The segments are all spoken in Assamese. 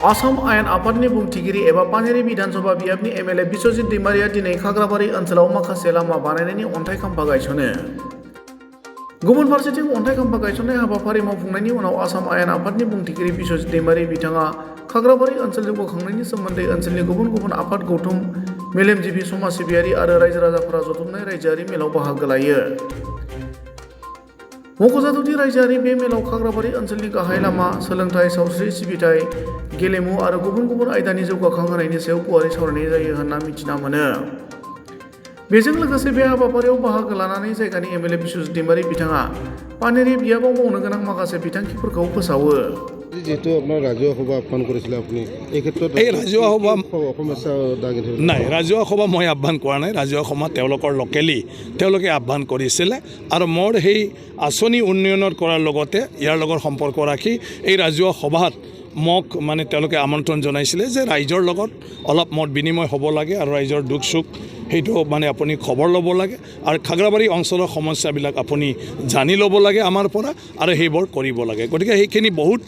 आसाम आयेन आफादनि बुंथिगिरि एबा पानेरि विधानसभा बियाबनि एमएलए बिश्वजित दैमारिया दिनै खाग्राबारि ओनसोलाव माखासे लामा बानायनायनि अन्थाइ खाम्फा गायसनो। गुबुन फारसेथिं अन्थाइ खाम्फा गायसननाय हाबाफारि मावफुंनायनि उनाव आसाम आयेन आफादनि बुंथिगिरि बिश्वजित दैमारि बिथाङा खाग्राबारि ओनसोल जौगाखांनायनि सोमोन्दै ओनसोलनि गुबुन गुबुन आफाद गौथुम मेलेमजिबि समाज सिबियारि आरो रायजो राजाफोरा जथुमनाय रायजोआरि मेलाव बाहागो लायो। मख'जाथावदि रायजोआरि बे मेलाव खाग्राबारि ओनसोलनि गाहाय लामा, सोलोंथाइ, सावस्रि सिबिथाय, गेलेमु आरो गुबुन गुबुन आयदानि जौगाखांहोनायनि सायाव गुवारै सावरायनाय जायो होनना मिथिना मोनो। बेजों लोगोसे बे हाबाफारियाव बाहागो लानानै जायगानि एमएलए बिश्वजित दैमारि बिथाङा पानेरि बियाबाव मावनो गोनां माखासे बिथांखिफोरखौ फोसावो। যেহেতু আপোনাৰ ৰাজহুৱা সভা আহ্বান কৰিছিলে আপুনি এই ক্ষেত্ৰত এই ৰাজহুৱা সভা সমস্যা দাঙি ধৰিলে নাই, ৰাজহুৱা সভা মই আহ্বান কৰা নাই। ৰাজহুৱা সভা তেওঁলোকৰ লোকেলি তেওঁলোকে আহ্বান কৰিছিলে আৰু মোৰ সেই আঁচনি উন্নয়নৰ কৰাৰ লগতে ইয়াৰ লগত সম্পৰ্ক ৰাখি এই ৰাজহুৱা সভাত মোক মানে তেওঁলোকে আমন্ত্ৰণ জনাইছিলে যে ৰাইজৰ লগত অলপ মত বিনিময় হ'ব লাগে আৰু ৰাইজৰ দুখ সুখ সেইটো মানে আপুনি খবৰ ল'ব লাগে আৰু খাগ্ৰাবাৰী অঞ্চলৰ সমস্যাবিলাক আপুনি জানি ল'ব লাগে আমাৰ পৰা আৰু সেইবোৰ কৰিব লাগে। গতিকে সেইখিনি বহুত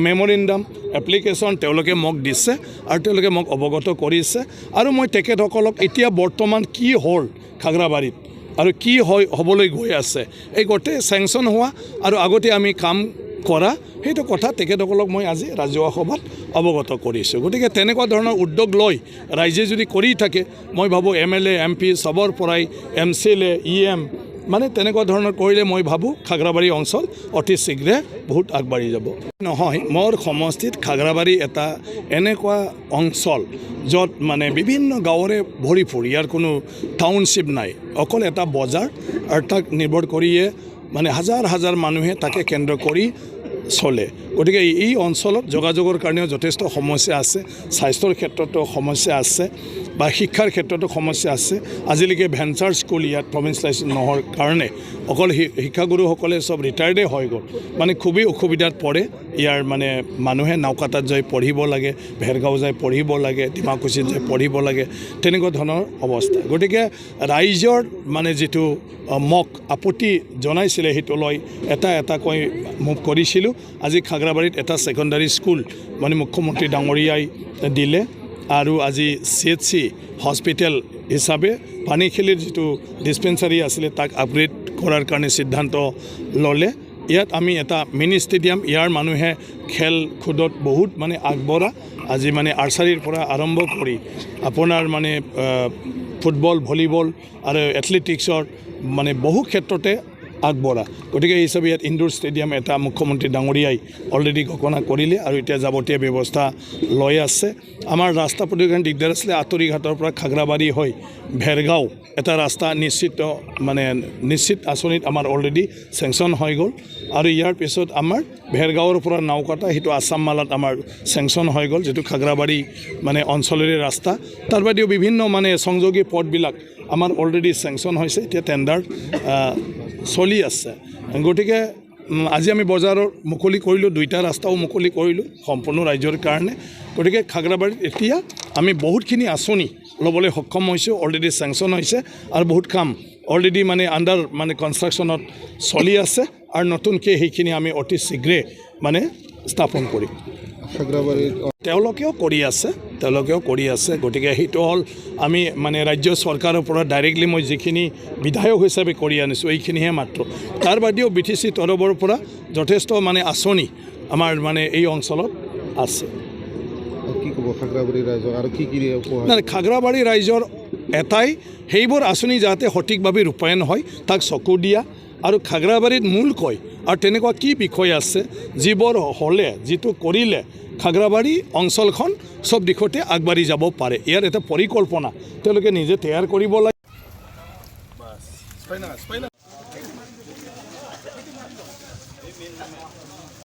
মেমৰেণ্ডাম এপ্লিকেশ্যন তেওঁলোকে মোক দিছে আৰু তেওঁলোকে মোক অৱগত কৰিছে আৰু মই তেখেতসকলক এতিয়া বৰ্তমান কি হ'ল খাগ্ৰাবাৰীত আৰু কি হ'বলৈ গৈ আছে এই গোটেই চেংচন হোৱা আৰু আগতে আমি কাম কৰা সেইটো কথা তেখেতসকলক মই আজি ৰাজহুৱা সভাত অৱগত কৰিছোঁ। গতিকে তেনেকুৱা ধৰণৰ উদ্যোগ লৈ ৰাইজে যদি কৰি থাকে মই ভাবোঁ এমএলএ এমপি চবৰ পৰাই এমচিএলএ ইএম মানে তেনেকুৱা ধৰণৰ কৰিলে মই ভাবোঁ খাগ্ৰাবাৰী অঞ্চল অতি শীঘ্ৰে বহুত আগবাঢ়ি যাব। নহয়, মোৰ সমষ্টিত খাগ্ৰাবাৰী এটা এনেকুৱা অঞ্চল য'ত মানে বিভিন্ন গাঁৱৰে ভৰিপূৰ, ইয়াৰ কোনো টাউনশ্বিপ নাই, অকল এটা বজাৰ আৰু তাক নিৰ্ভৰ কৰিয়ে মানে হাজাৰ হাজাৰ মানুহে তাকে কেন্দ্ৰ কৰি চলে। গতিকে এই অঞ্চলত যোগাযোগৰ কাৰণেও যথেষ্ট সমস্যা আছে, স্বাস্থ্যৰ ক্ষেত্ৰতো সমস্যা আছে বা শিক্ষাৰ ক্ষেত্ৰতো সমস্যা আছে। আজিলৈকে ভেঞ্চাৰ স্কুল ইয়াত প্ৰভিন্সিয়েলাইজ নোহোৱাৰ কাৰণে অকল শিক্ষাগুৰুসকলে চব ৰিটায়াৰ্ডে হৈ গ'ল, মানে খুবেই অসুবিধাত পৰে। ইয়াৰ মানে মানুহে নাওকাটাত যাই পঢ়িব লাগে, ভেৰগাঁও যাই পঢ়িব লাগে, ডিমাকুছিত যাই পঢ়িব লাগে, তেনেকুৱা ধৰণৰ অৱস্থা। গতিকে ৰাইজৰ মানে যিটো মোক আপত্তি জনাইছিলে সেইটো লৈ এটা এটাকৈ মুভ কৰিছিলোঁ। আজি খাগ্ৰাবাৰীত এটা ছেকেণ্ডাৰী স্কুল মানে মুখ্যমন্ত্ৰী ডাঙৰীয়াই দিলে আৰু আজি CHC হস্পিটেল হিচাপে পানীখেলিৰ যিটো ডিছপেঞ্চাৰী আছিলে তাক আপগ্ৰেড কৰাৰ কাৰণে সিদ্ধান্ত ল'লে। ইয়াত আমি এটা মিনি ষ্টেডিয়াম, ইয়াৰ মানুহে খেল খুদত বহুত মানে আগবঢ়া। আজি মানে আৰ্চাৰীৰ পৰা আৰম্ভ কৰি আপোনাৰ মানে ফুটবল, ভলীবল আৰু এথলেটিক্সৰ মানে বহু ক্ষেত্ৰতে আগবঢ়া। গতিকে এই হিচাপে ইয়াত ইনডোৰ ষ্টেডিয়াম এটা মুখ্যমন্ত্ৰী ডাঙৰীয়াই অলৰেডি ঘোষণা কৰিলে আৰু এতিয়া যাৱতীয় ব্যৱস্থা লৈ আছে। আমাৰ ৰাস্তা পদূলিৰ কাৰণে দিগদাৰ আছিলে, আঁতৰিঘাটৰ পৰা খাগ্ৰাবাৰী হৈ ভেৰগাঁও এটা ৰাস্তা নিশ্চিত আঁচনিত আমাৰ অলৰেডি চেংচন হৈ গ'ল আৰু ইয়াৰ পিছত আমাৰ ভেৰগাঁৱৰ পৰা নাওকাটা সেইটো আছাম মালাত আমাৰ চেংচন হৈ গ'ল, যিটো খাগ্ৰাবাৰী মানে অঞ্চলৰে ৰাস্তা। তাৰ বাদেও বিভিন্ন মানে সংযোগী পথবিলাক আমাৰ অলৰেডি চেংচন হৈছে, এতিয়া টেণ্ডাৰ চলি আছে। গতিকে আজি আমি বজাৰৰ মুকলি কৰিলোঁ, 2টা ৰাস্তাও মুকলি কৰিলোঁ সম্পূৰ্ণ ৰাইজৰ কাৰণে। গতিকে খাগ্ৰাবাৰীত এতিয়া আমি বহুতখিনি আঁচনি ল'বলৈ সক্ষম হৈছোঁ, অলৰেডি চেংচন হৈছে আৰু বহুত কাম অলৰেডি মানে আণ্ডাৰ মানে কনষ্ট্ৰাকশ্যনত চলি আছে আৰু নতুনকৈ সেইখিনি আমি অতি শীঘ্ৰে মানে স্থাপন কৰিম। তেওঁলোকেও কৰি আছে। গতিকে সেইটো হ'ল আমি মানে ৰাজ্য চৰকাৰৰ পৰা ডাইৰেক্টলি মই যিখিনি বিধায়ক হিচাপে কৰি আনিছোঁ এইখিনিহে মাত্ৰ। তাৰ বাদেও BTC তৰফৰ পৰা যথেষ্ট মানে আঁচনি আমাৰ মানে এই অঞ্চলত আছে। কি ক'ব খাগ্ৰাবাৰী ৰাইজক আৰু কি খাগ্ৰাবাৰী ৰাইজৰ এটাই, সেইবোৰ আঁচনি যাতে সঠিকভাৱে ৰূপায়ণ হয় তাক চকু দিয়া আৰু খাগ্ৰাবাৰীত মূলকৈ আৰু তেনেকুৱা কি বিষয় আছে যিবোৰ হ'লে যিটো কৰিলে খাগ্ৰাবাৰী অঞ্চলখন চব দিশতে আগবাঢ়ি যাব পাৰে, ইয়াৰ এটা পৰিকল্পনা তেওঁলোকে নিজে তৈয়াৰ কৰিব লাগে।